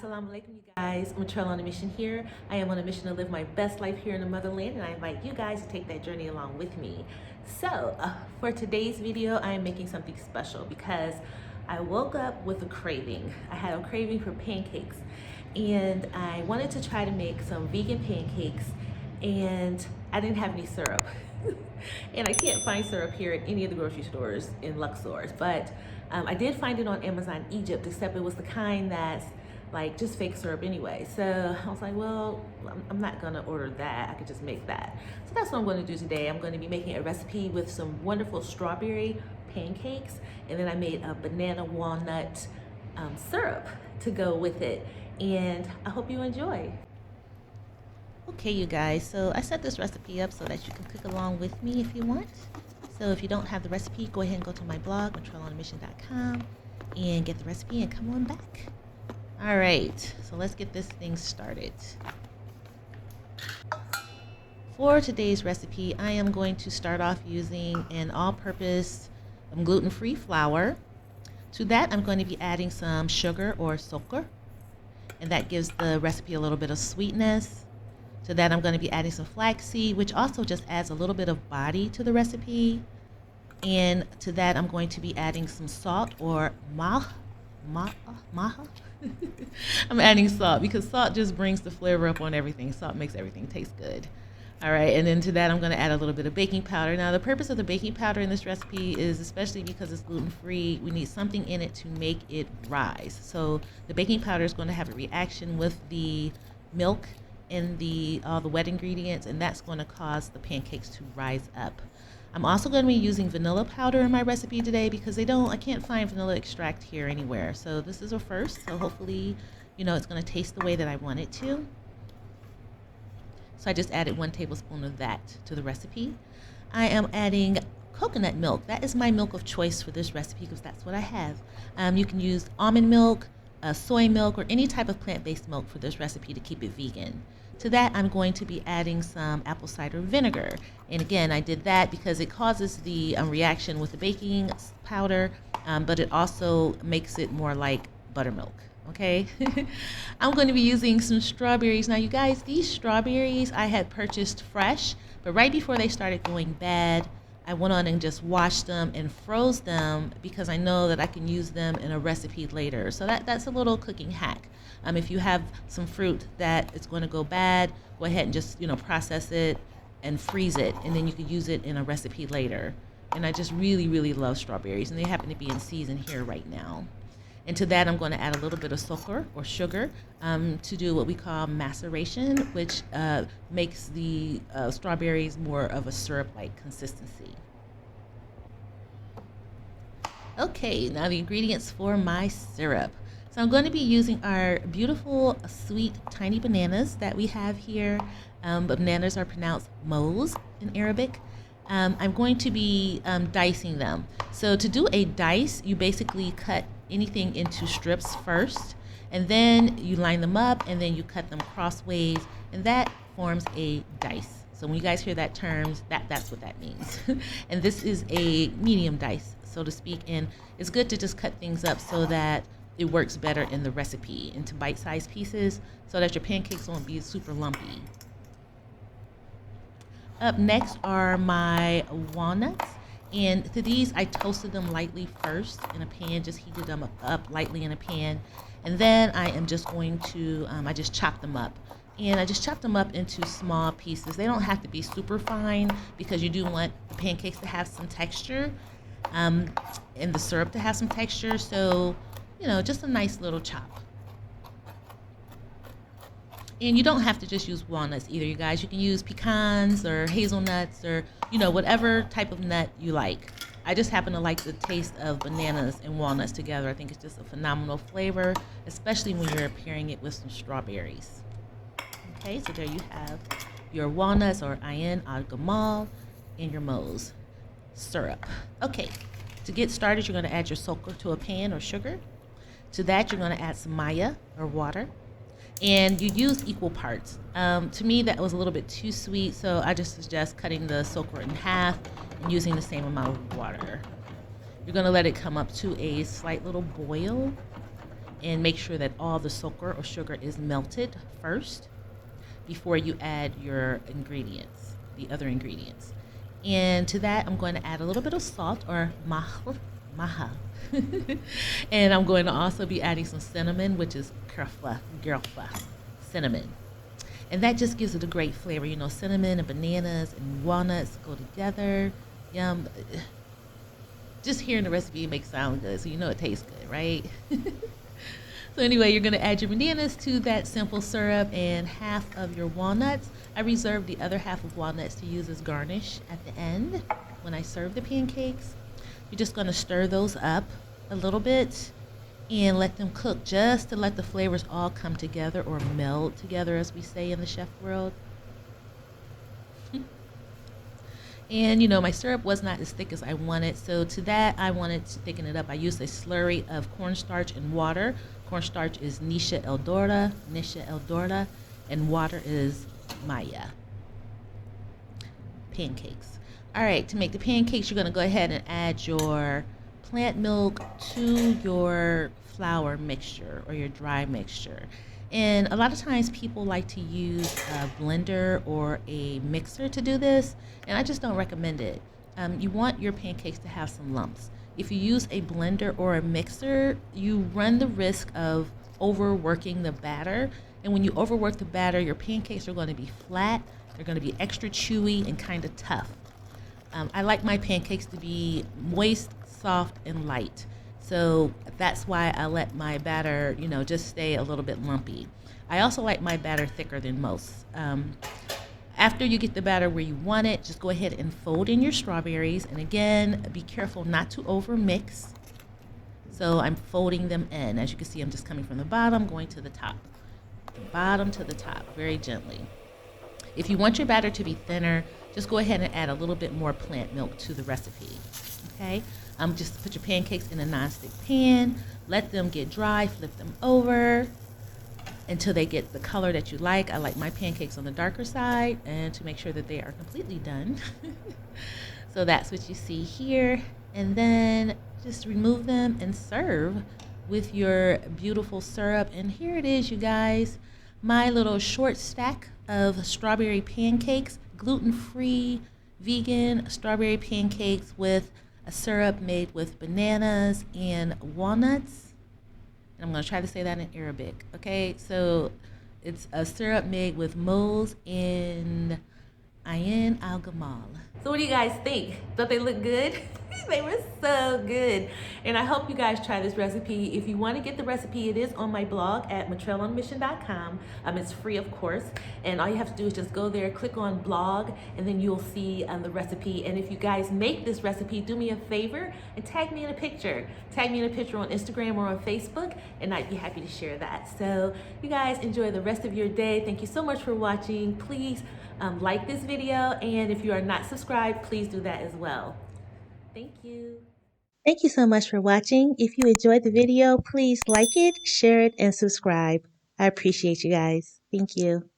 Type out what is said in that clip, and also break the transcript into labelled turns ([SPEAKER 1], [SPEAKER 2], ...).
[SPEAKER 1] Assalamu alaikum, you guys. I'm Trail on a mission here. I am on a mission to live my best life here in the motherland, and I invite you guys to take that journey along with me. So, for today's video, I am making something special because I woke up with a craving. I had a craving for pancakes, and I wanted to try to make some vegan pancakes, and I didn't have any syrup. And I can't find syrup here at any of the grocery stores in Luxor, but I did find it on Amazon Egypt, except it was the kind that's like just fake syrup anyway. So I was like, well, I'm not gonna order that. I could just make that. So that's what I'm gonna do today. I'm gonna be making a recipe with some wonderful strawberry pancakes, and then I made a banana walnut syrup to go with it. And I hope you enjoy. Okay, you guys, so I set this recipe up so that you can cook along with me if you want. So if you don't have the recipe, go ahead and go to my blog, trailonmission.com, and get the recipe and come on back. All right, so let's get this thing started. For today's recipe, I am going to start off using an all-purpose gluten-free flour. To that, I'm going to be adding some sugar or sukar, and that gives the recipe a little bit of sweetness. To that, I'm going to be adding some flaxseed, which also just adds a little bit of body to the recipe. And to that, I'm going to be adding some salt or maha. I'm adding salt because salt just brings the flavor up on everything. Salt makes everything taste good. All right, and then to that, I'm going to add a little bit of baking powder. Now, the purpose of the baking powder in this recipe is, especially because it's gluten-free, we need something in it to make it rise. So the baking powder is going to have a reaction with the milk and all the wet ingredients, and that's going to cause the pancakes to rise up. I'm also going to be using vanilla powder in my recipe today because I can't find vanilla extract here anywhere. So this is a first, so hopefully, it's going to taste the way that I want it to. So I just added 1 tablespoon of that to the recipe. I am adding coconut milk. That is my milk of choice for this recipe because that's what I have. You can use almond milk, soy milk, or any type of plant-based milk for this recipe to keep it vegan. To that, I'm going to be adding some apple cider vinegar. And again, I did that because it causes the reaction with the baking powder, but it also makes it more like buttermilk. Okay, I'm going to be using some strawberries. Now, you guys, these strawberries I had purchased fresh, but right before they started going bad, I went on and just washed them and froze them because I know that I can use them in a recipe later. So that's a little cooking hack. If you have some fruit that is going to go bad, go ahead and just process it and freeze it, and then you can use it in a recipe later. And I just really, really love strawberries, and they happen to be in season here right now. And to that, I'm going to add a little bit of sukar or sugar to do what we call maceration, which makes the strawberries more of a syrup-like consistency. Okay, now the ingredients for my syrup. So I'm going to be using our beautiful, sweet, tiny bananas that we have here. But bananas are pronounced moz in Arabic. I'm going to be dicing them. So to do a dice, you basically cut anything into strips first, and then you line them up, and then you cut them crossways, and that forms a dice. So when you guys hear that term, that's what that means. And this is a medium dice, so to speak, and it's good to just cut things up so that it works better in the recipe into bite-sized pieces so that your pancakes won't be super lumpy. Up next are my walnuts. And to these, I toasted them lightly first in a pan, just heated them up lightly in a pan. And then I am just going to, I just chopped them up. And I just chopped them up into small pieces. They don't have to be super fine because you do want the pancakes to have some texture and the syrup to have some texture. So, just a nice little chop. And you don't have to just use walnuts either, you guys. You can use pecans or hazelnuts or, whatever type of nut you like. I just happen to like the taste of bananas and walnuts together. I think it's just a phenomenal flavor, especially when you're pairing it with some strawberries. Okay, so there you have your walnuts or ayin al-gamal and your moz syrup. Okay, to get started, you're going to add your sukar to a pan or sugar. To that, you're going to add some maya or water. And you use equal parts. To me, that was a little bit too sweet, so I just suggest cutting the sukar in half and using the same amount of water. You're going to let it come up to a slight little boil, and make sure that all the sugar is melted first before you add your ingredients, the other ingredients. And to that, I'm going to add a little bit of salt or maha. And I'm going to also be adding some cinnamon, which is gerfa, cinnamon. And that just gives it a great flavor. You know, cinnamon and bananas and walnuts go together. Yum. Just hearing the recipe makes it sound good, so you know it tastes good, right? So anyway, you're going to add your bananas to that simple syrup and half of your walnuts. I reserve the other half of walnuts to use as garnish at the end when I serve the pancakes. You're just going to stir those up a little bit and let them cook just to let the flavors all come together, or meld together, as we say in the chef world. And you know, my syrup was not as thick as I wanted, so to that I wanted to thicken it up. I used a slurry of cornstarch and water. Cornstarch is Nisha Eldorada, and water is Maya. Pancakes. All right, to make the pancakes, you're going to go ahead and add your plant milk to your flour mixture or your dry mixture. And a lot of times people like to use a blender or a mixer to do this, and I just don't recommend it. You want your pancakes to have some lumps. If you use a blender or a mixer, you run the risk of overworking the batter. And when you overwork the batter, your pancakes are going to be flat, they're going to be extra chewy and kind of tough. I like my pancakes to be moist, soft, and light. So that's why I let my batter, you know, just stay a little bit lumpy. I also like my batter thicker than most. After you get the batter where you want it, just go ahead and fold in your strawberries. And again, be careful not to over mix. So I'm folding them in. As you can see, I'm just coming from the bottom, going to the top. The bottom to the top, very gently. If you want your batter to be thinner, just go ahead and add a little bit more plant milk to the recipe. Okay? Just put your pancakes in a nonstick pan, let them get dry, flip them over until they get the color that you like. I like my pancakes on the darker side, and to make sure that they are completely done. So that's what you see here. And then just remove them and serve with your beautiful syrup. And here it is, you guys, my little short stack of strawberry pancakes, gluten-free, vegan strawberry pancakes with a syrup made with bananas and walnuts. And I'm going to try to say that in Arabic. Okay, so it's a syrup made with moles and ayin al-gamal. So what do you guys think? Don't they look good? They were so good. And I hope you guys try this recipe. If you want to get the recipe, it is on my blog at motrellonmission.com. It's free, of course. And all you have to do is just go there, click on blog, and then you'll see the recipe. And if you guys make this recipe, do me a favor and tag me in a picture. Tag me in a picture on Instagram or on Facebook, and I'd be happy to share that. So you guys enjoy the rest of your day. Thank you so much for watching. Please like this video, and if you are not subscribed, please do that as well. Thank you. Thank you so much for watching. If you enjoyed the video, please like it, share it, and subscribe. I appreciate you guys. Thank you.